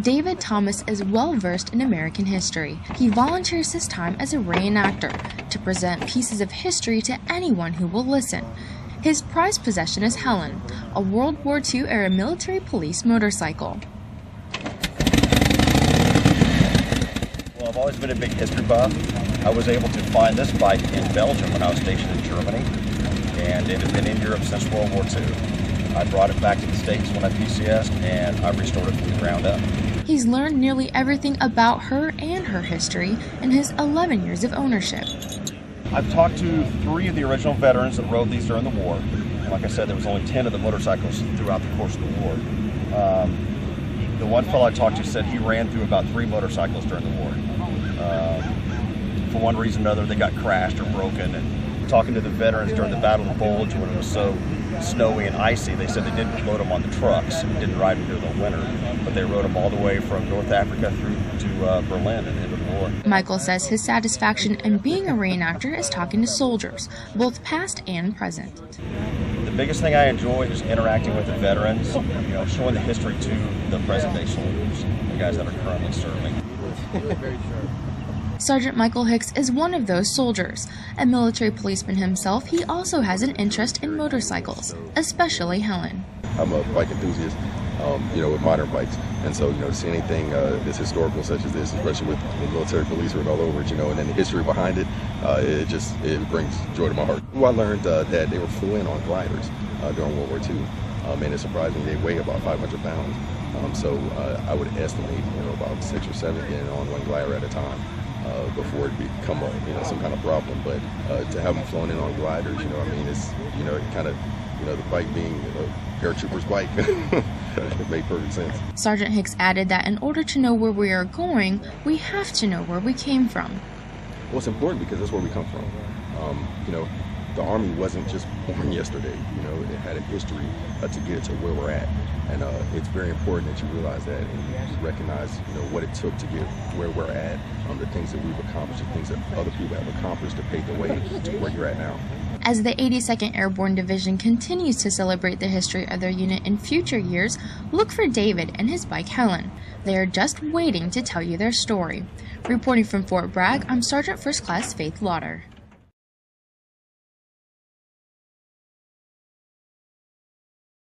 David Thomas is well versed in American history. He volunteers his time as a reenactor to present pieces of history to anyone who will listen. His prized possession is Helen, a World War II era military police motorcycle. Well, I've always been a big history buff. I was able to find this bike in Belgium when I was stationed in Germany, and it had been in Europe since World War II. I brought it back to the States when I PCS'd, and I restored it from the ground up. He's learned nearly everything about her and her history in his 11 years of ownership. I've talked to 3 of the original veterans that rode these during the war. And like I said, there was only 10 of the motorcycles throughout the course of the war. The one fellow I talked to said he ran through about 3 motorcycles during the war. For one reason or another, they got crashed or broken. And talking to the veterans during the Battle of the Bulge when it was so snowy and icy, they said they didn't load them on the trucks and didn't ride them through the winter, but they rode them all the way from North Africa through to Berlin and into the war. Michael says his satisfaction in being a reenactor is talking to soldiers, both past and present. The biggest thing I enjoy is interacting with the veterans, showing the history to the present-day soldiers, the guys that are currently serving. Sergeant Michael Hicks is one of those soldiers. A military policeman himself, he also has an interest in motorcycles, especially Helen. I'm a bike enthusiast, with modern bikes. And so, to see anything that's historical such as this, especially with the military police written all over it, and then the history behind it, it brings joy to my heart. Well, I learned that they were flew in on gliders during World War II, and it's surprising they weigh about 500 pounds. So I would estimate, about 6 or 7 getting on one glider at a time. Before it become some kind of problem, but to have them flown in on gliders, it's it kind of the bike being a Paratroopers bike, it made perfect sense. Sergeant Hicks added that in order to know where we are going, we have to know where we came from. Well, it's important because that's where we come from. The Army wasn't just born yesterday. It had a history to get to where we're at. And it's very important that you realize that and you recognize, what it took to get where we're at, the things that we've accomplished, the things that other people have accomplished to pave the way to where you're at now. As the 82nd Airborne Division continues to celebrate the history of their unit in future years, look for David and his bike Helen. They are just waiting to tell you their story. Reporting from Fort Bragg, I'm Sergeant First Class Faith Lauder.